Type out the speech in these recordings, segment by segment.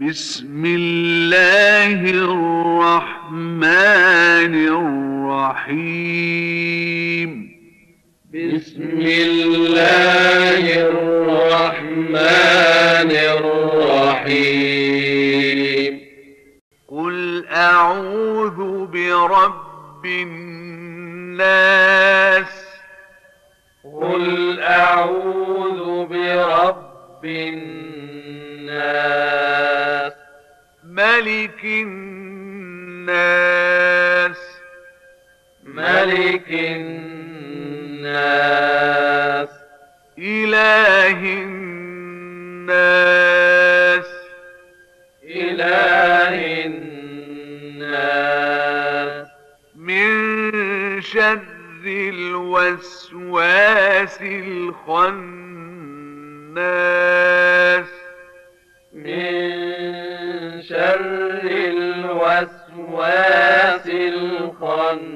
بسم الله الرحمن الرحيم. بسم الله الرحمن الرحيم. قل أعوذ برب الناس. قل أعوذ برب الناس. ملك الناس. ملك الناس. إله الناس. إله الناس. من شر الوسواس الخناس. من شر الوسواس الخناس.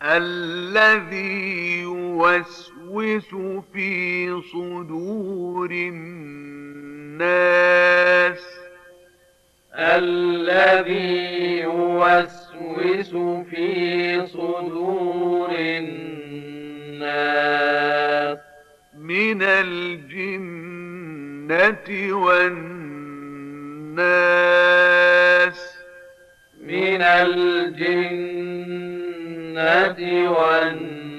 الذي يوسوس في صدور الناس. الذي يوسوس في صدور الناس. من الجنة والناس. من الجنة والناس.